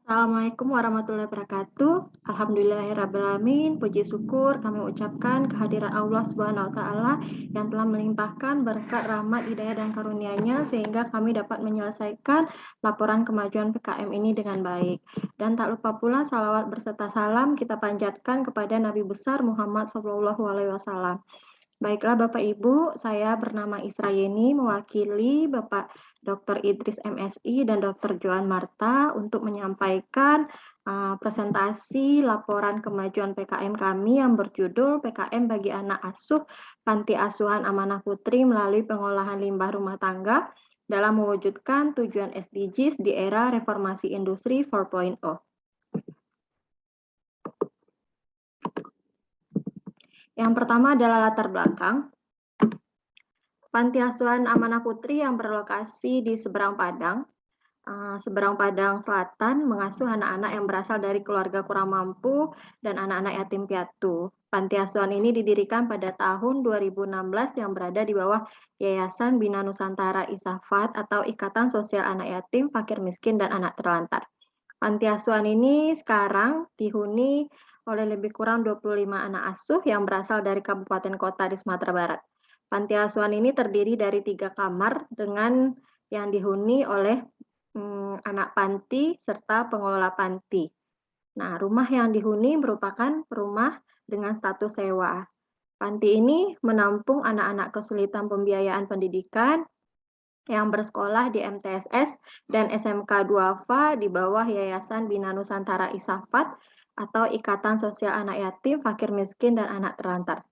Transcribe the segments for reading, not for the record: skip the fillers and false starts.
Assalamualaikum warahmatullahi wabarakatuh. Alhamdulillahirrabbilalamin. Puji syukur kami ucapkan kehadiran Allah Subhanahu wa Ta'ala yang telah melimpahkan berkat rahmat, hidayah, dan karunia-Nya sehingga kami dapat menyelesaikan laporan kemajuan PKM ini dengan baik. Dan tak lupa pula salawat berserta salam kita panjatkan kepada Nabi besar Muhammad SAW. Baiklah Bapak Ibu, saya bernama Isra Yeni mewakili Bapak Dr. Idris MSI dan Dr. Joan Marta untuk menyampaikan presentasi laporan kemajuan PKM kami yang berjudul PKM bagi anak asuh Panti Asuhan Amanah Putri melalui pengolahan limbah rumah tangga dalam mewujudkan tujuan SDGs di era reformasi industri 4.0. Yang pertama adalah latar belakang. Panti Asuhan Amanah Putri yang berlokasi di Seberang Padang Selatan mengasuh anak-anak yang berasal dari keluarga kurang mampu dan anak-anak yatim piatu. Panti asuhan ini didirikan pada tahun 2016 yang berada di bawah Yayasan Bina Nusantara Isafat atau Ikatan Sosial Anak Yatim, Fakir Miskin, dan Anak Terlantar. Panti asuhan ini sekarang dihuni oleh lebih kurang 25 anak asuh yang berasal dari kabupaten kota di Sumatera Barat. Panti asuhan ini terdiri dari 3 kamar dengan yang dihuni oleh anak panti serta pengelola panti. Nah, rumah yang dihuni merupakan rumah dengan status sewa. Panti ini menampung anak-anak kesulitan pembiayaan pendidikan yang bersekolah di MTSS dan SMK Duafa di bawah Yayasan Bina Nusantara Isafat atau Ikatan Sosial Anak Yatim, Fakir Miskin, dan Anak Terlantar.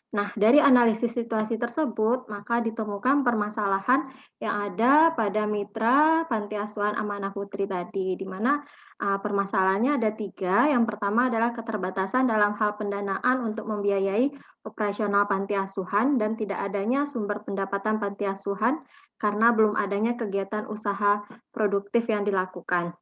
Nah, dari analisis situasi tersebut, maka ditemukan permasalahan yang ada pada mitra Panti Asuhan Amanah Putri tadi, di mana permasalahannya ada 3. Yang pertama adalah keterbatasan dalam hal pendanaan untuk membiayai operasional panti asuhan dan tidak adanya sumber pendapatan panti asuhan karena belum adanya kegiatan usaha produktif yang dilakukan.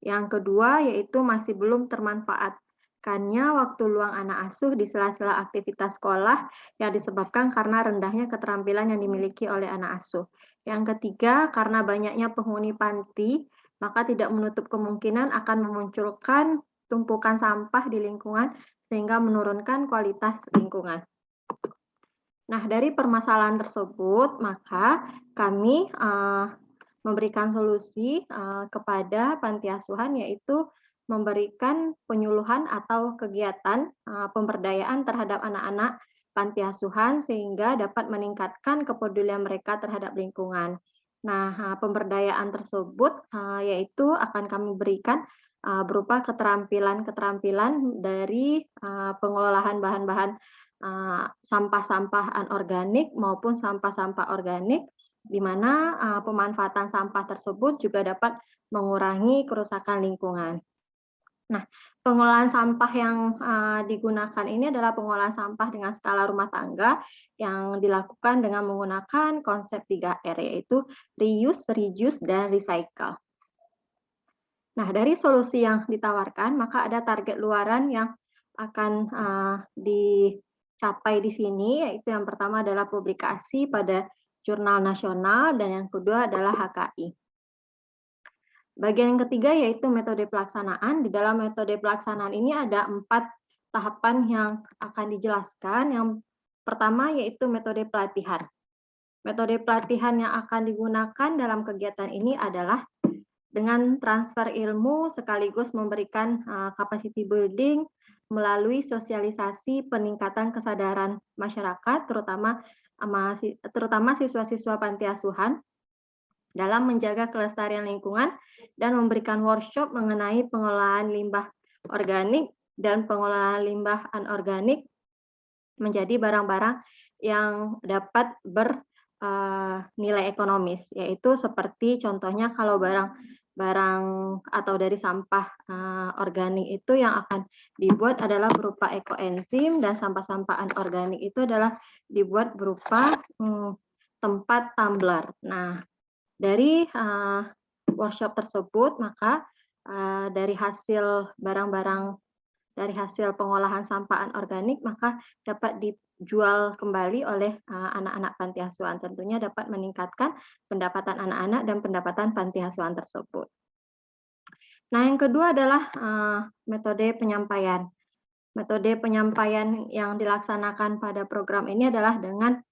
Yang kedua yaitu masih belum termanfaatkannya waktu luang anak asuh di sela-sela aktivitas sekolah yang disebabkan karena rendahnya keterampilan yang dimiliki oleh anak asuh. Yang ketiga, karena banyaknya penghuni panti, maka tidak menutup kemungkinan akan memunculkan tumpukan sampah di lingkungan sehingga menurunkan kualitas lingkungan. Nah, dari permasalahan tersebut, maka kami memberikan solusi kepada panti asuhan, yaitu memberikan penyuluhan atau kegiatan pemberdayaan terhadap anak-anak panti asuhan sehingga dapat meningkatkan kepedulian mereka terhadap lingkungan. Nah, pemberdayaan tersebut yaitu akan kami berikan berupa keterampilan-keterampilan dari pengolahan bahan-bahan sampah-sampah anorganik maupun sampah-sampah organik, di mana pemanfaatan sampah tersebut juga dapat mengurangi kerusakan lingkungan. Nah, pengolahan sampah yang digunakan ini adalah pengolahan sampah dengan skala rumah tangga yang dilakukan dengan menggunakan konsep 3R, yaitu reuse, reduce, dan recycle. Nah, dari solusi yang ditawarkan, maka ada target luaran yang akan dicapai di sini, yaitu yang pertama adalah publikasi pada jurnal nasional dan yang kedua adalah HKI. Bagian yang ketiga yaitu metode pelaksanaan. Di dalam metode pelaksanaan ini ada 4 tahapan yang akan dijelaskan. Yang pertama yaitu metode pelatihan. Metode pelatihan yang akan digunakan dalam kegiatan ini adalah dengan transfer ilmu sekaligus memberikan capacity building melalui sosialisasi peningkatan kesadaran masyarakat, terutama siswa-siswa panti asuhan dalam menjaga kelestarian lingkungan dan memberikan workshop mengenai pengolahan limbah organik dan pengolahan limbah anorganik menjadi barang-barang yang dapat bernilai ekonomis, yaitu seperti contohnya kalau barang atau dari sampah organik itu yang akan dibuat adalah berupa ekoenzim dan sampah-sampah anorganik itu adalah dibuat berupa tempat tumbler. Nah, dari workshop tersebut, maka dari hasil pengolahan sampah anorganik, maka dapat dijual kembali oleh anak-anak panti asuhan. Tentunya dapat meningkatkan pendapatan anak-anak dan pendapatan panti asuhan tersebut. Nah, yang kedua adalah metode penyampaian. Metode penyampaian yang dilaksanakan pada program ini adalah dengan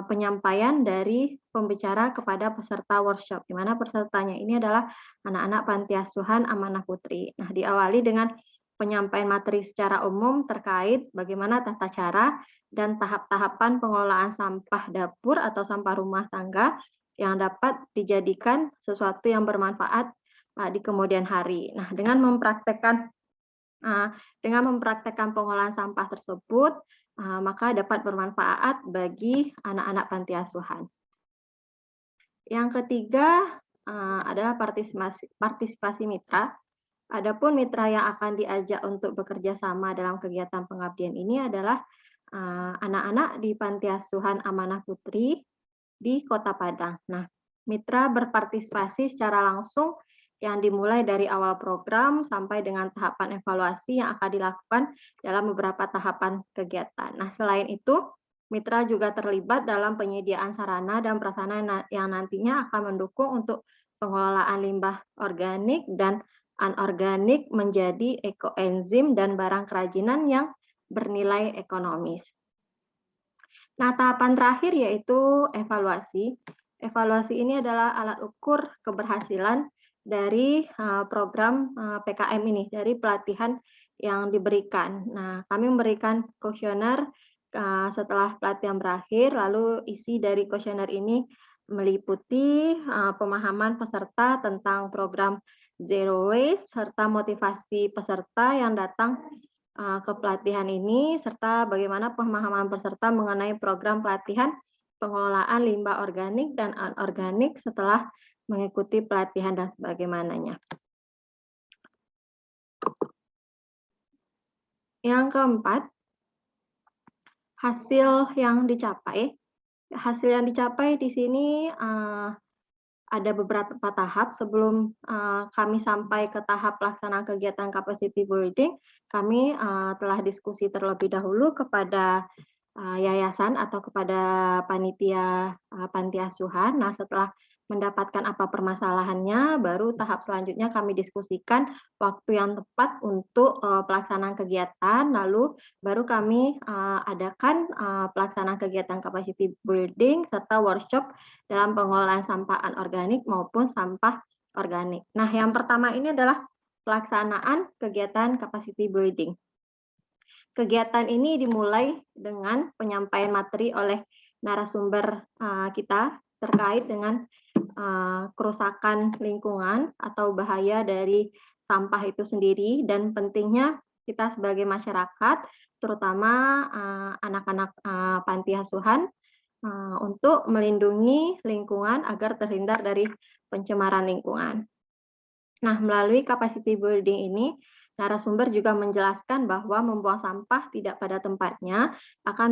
penyampaian dari pembicara kepada peserta workshop, di mana pesertanya ini adalah anak-anak panti asuhan Amanah Putri. Nah, diawali dengan penyampaian materi secara umum terkait bagaimana tata cara dan tahap-tahapan pengelolaan sampah dapur atau sampah rumah tangga yang dapat dijadikan sesuatu yang bermanfaat di kemudian hari. Nah, dengan mempraktekkan pengolahan sampah tersebut, maka dapat bermanfaat bagi anak-anak panti asuhan. Yang ketiga adalah partisipasi mitra. Adapun mitra yang akan diajak untuk bekerja sama dalam kegiatan pengabdian ini adalah anak-anak di Panti Asuhan Amanah Putri di Kota Padang. Nah, mitra berpartisipasi secara langsung yang dimulai dari awal program sampai dengan tahapan evaluasi yang akan dilakukan dalam beberapa tahapan kegiatan. Nah, selain itu, mitra juga terlibat dalam penyediaan sarana dan prasarana yang nantinya akan mendukung untuk pengelolaan limbah organik dan anorganik menjadi ekoenzim dan barang kerajinan yang bernilai ekonomis. Nah, tahapan terakhir yaitu evaluasi. Evaluasi ini adalah alat ukur keberhasilan dari program PKM ini, dari pelatihan yang diberikan. Nah, kami memberikan kuesioner setelah pelatihan berakhir, lalu isi dari kuesioner ini meliputi pemahaman peserta tentang program Zero Waste, serta motivasi peserta yang datang ke pelatihan ini, serta bagaimana pemahaman peserta mengenai program pelatihan pengelolaan limbah organik dan anorganik setelah mengikuti pelatihan dan sebagaimananya. Yang keempat, hasil yang dicapai. Hasil yang dicapai di sini ada beberapa tahap sebelum kami sampai ke tahap pelaksanaan kegiatan capacity building. Kami telah diskusi terlebih dahulu kepada yayasan atau kepada panitia panti asuhan. Nah, setelah mendapatkan apa permasalahannya, baru tahap selanjutnya kami diskusikan waktu yang tepat untuk pelaksanaan kegiatan, lalu baru kami adakan pelaksanaan kegiatan capacity building serta workshop dalam pengelolaan sampah anorganik maupun sampah organik. Nah, yang pertama ini adalah pelaksanaan kegiatan capacity building. Kegiatan ini dimulai dengan penyampaian materi oleh narasumber kita terkait dengan kerusakan lingkungan atau bahaya dari sampah itu sendiri dan pentingnya kita sebagai masyarakat, terutama anak-anak panti asuhan, untuk melindungi lingkungan agar terhindar dari pencemaran lingkungan. Nah, melalui capacity building ini, narasumber juga menjelaskan bahwa membuang sampah tidak pada tempatnya akan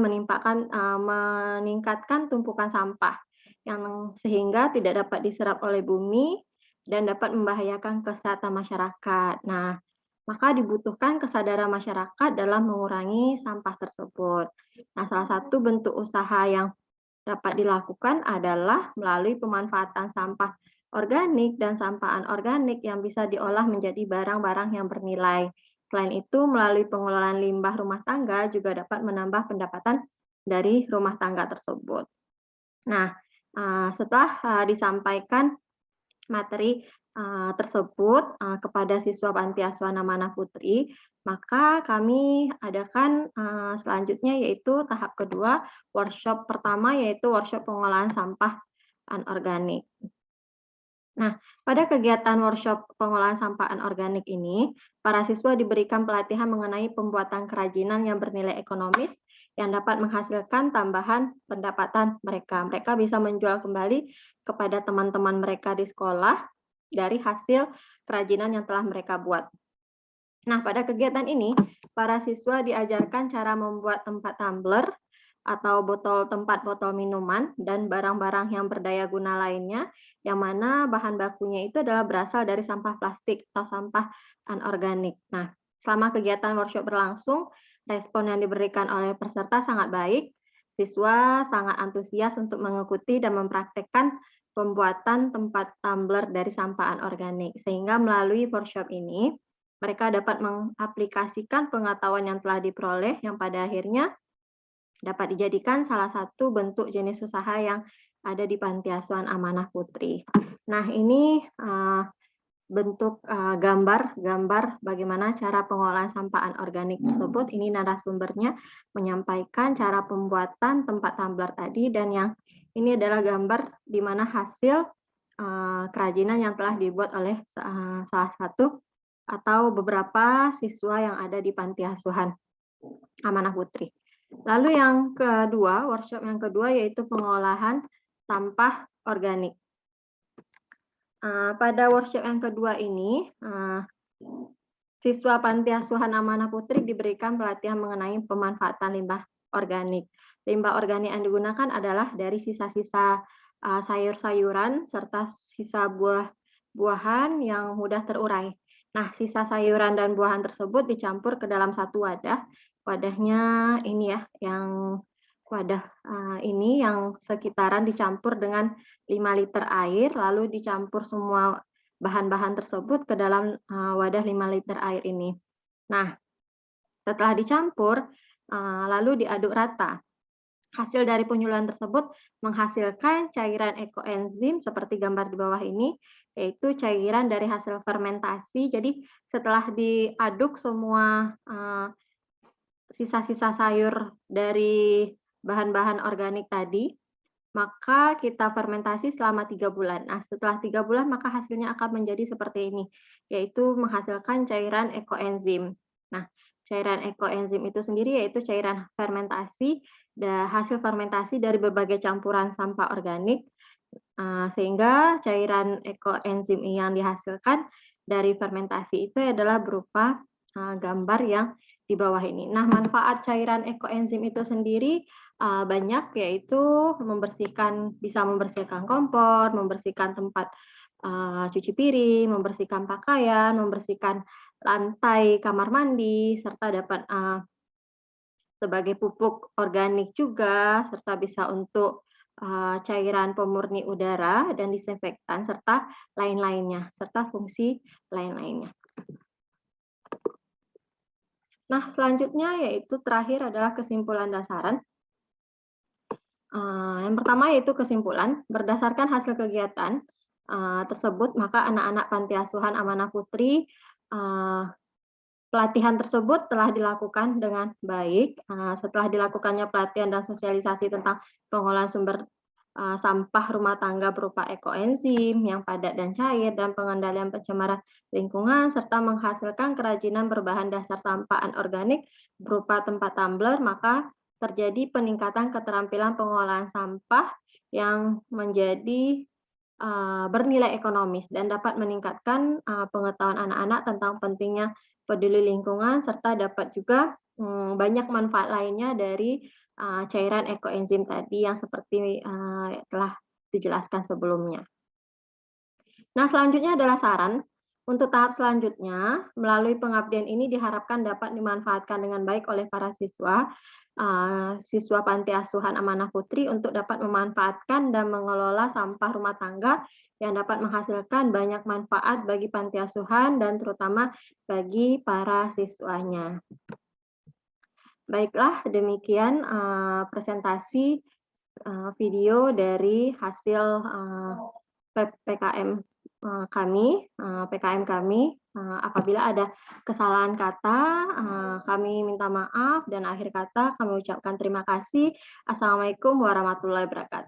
meningkatkan tumpukan sampah yang sehingga tidak dapat diserap oleh bumi dan dapat membahayakan kesehatan masyarakat. Nah, maka dibutuhkan kesadaran masyarakat dalam mengurangi sampah tersebut. Nah, salah satu bentuk usaha yang dapat dilakukan adalah melalui pemanfaatan sampah organik dan sampah anorganik yang bisa diolah menjadi barang-barang yang bernilai. Selain itu, melalui pengelolaan limbah rumah tangga juga dapat menambah pendapatan dari rumah tangga tersebut. Nah, setelah disampaikan materi tersebut kepada siswa Panti Asuhan Amanah Putri, maka kami adakan selanjutnya yaitu tahap kedua, workshop pertama yaitu workshop pengolahan sampah anorganik. Nah, pada kegiatan workshop pengolahan sampah anorganik ini, para siswa diberikan pelatihan mengenai pembuatan kerajinan yang bernilai ekonomis yang dapat menghasilkan tambahan pendapatan mereka. Mereka bisa menjual kembali kepada teman-teman mereka di sekolah dari hasil kerajinan yang telah mereka buat. Nah, pada kegiatan ini, para siswa diajarkan cara membuat tempat tumbler atau tempat botol minuman dan barang-barang yang berdaya guna lainnya, yang mana bahan bakunya itu adalah berasal dari sampah plastik atau sampah anorganik. Nah, selama kegiatan workshop berlangsung, respon yang diberikan oleh peserta sangat baik. Siswa sangat antusias untuk mengikuti dan mempraktekkan pembuatan tempat tumbler dari sampah anorganik. Sehingga melalui workshop ini, mereka dapat mengaplikasikan pengetahuan yang telah diperoleh yang pada akhirnya dapat dijadikan salah satu bentuk jenis usaha yang ada di Panti Asuhan Amanah Putri. Nah, ini bentuk gambar bagaimana cara pengolahan sampah anorganik tersebut. Ini narasumbernya menyampaikan cara pembuatan tempat tumbler tadi, dan yang ini adalah gambar di mana hasil kerajinan yang telah dibuat oleh salah satu atau beberapa siswa yang ada di Panti Asuhan Amanah Putri. Lalu yang kedua, workshop yang kedua yaitu pengolahan sampah organik. Pada workshop yang kedua ini, siswa Panti Asuhan Amanah Putri diberikan pelatihan mengenai pemanfaatan limbah organik. Limbah organik yang digunakan adalah dari sisa-sisa sayur-sayuran serta sisa buah-buahan yang mudah terurai. Nah, sisa sayuran dan buahan tersebut dicampur ke dalam satu wadah. Wadahnya ini ya, yang wadah ini yang sekitaran dicampur dengan 5 liter air, lalu dicampur semua bahan-bahan tersebut ke dalam wadah 5 liter air ini. Nah, setelah dicampur, lalu diaduk rata. Hasil dari penyuluhan tersebut menghasilkan cairan ekoenzim seperti gambar di bawah ini, yaitu cairan dari hasil fermentasi. Jadi setelah diaduk semua sisa-sisa sayur dari bahan-bahan organik tadi, maka kita fermentasi selama 3 bulan. Nah, setelah 3 bulan maka hasilnya akan menjadi seperti ini, yaitu menghasilkan cairan ekoenzim. Nah, cairan ekoenzim itu sendiri yaitu cairan fermentasi, hasil fermentasi dari berbagai campuran sampah organik, sehingga cairan ekoenzim yang dihasilkan dari fermentasi itu adalah berupa gambar yang di bawah ini. Nah, manfaat cairan ekoenzim itu sendiri banyak, yaitu bisa membersihkan kompor, membersihkan tempat cuci piring, membersihkan pakaian, membersihkan lantai kamar mandi, serta dapat sebagai pupuk organik juga, serta bisa untuk cairan pemurni udara dan disinfektan, serta lain-lainnya, serta fungsi lain-lainnya. Nah, selanjutnya yaitu terakhir adalah kesimpulan dasaran. Yang pertama yaitu kesimpulan, berdasarkan hasil kegiatan tersebut, maka anak-anak Panti Asuhan Amanah Putri pelatihan tersebut telah dilakukan dengan baik. Setelah dilakukannya pelatihan dan sosialisasi tentang pengolahan sumber sampah rumah tangga berupa ekoenzim yang padat dan cair, dan pengendalian pencemaran lingkungan, serta menghasilkan kerajinan berbahan dasar sampah anorganik berupa tempat tumbler, maka terjadi peningkatan keterampilan pengolahan sampah yang menjadi bernilai ekonomis dan dapat meningkatkan pengetahuan anak-anak tentang pentingnya peduli lingkungan, serta dapat juga banyak manfaat lainnya dari cairan ekoenzim tadi yang seperti telah dijelaskan sebelumnya. Nah, selanjutnya adalah saran. Untuk tahap selanjutnya, melalui pengabdian ini diharapkan dapat dimanfaatkan dengan baik oleh para siswa Panti Asuhan Amanah Putri untuk dapat memanfaatkan dan mengelola sampah rumah tangga yang dapat menghasilkan banyak manfaat bagi Panti Asuhan dan terutama bagi para siswanya. Baiklah, demikian presentasi video dari hasil PKM kami. Apabila ada kesalahan kata, kami minta maaf, dan akhir kata kami ucapkan terima kasih. Assalamualaikum warahmatullahi wabarakatuh.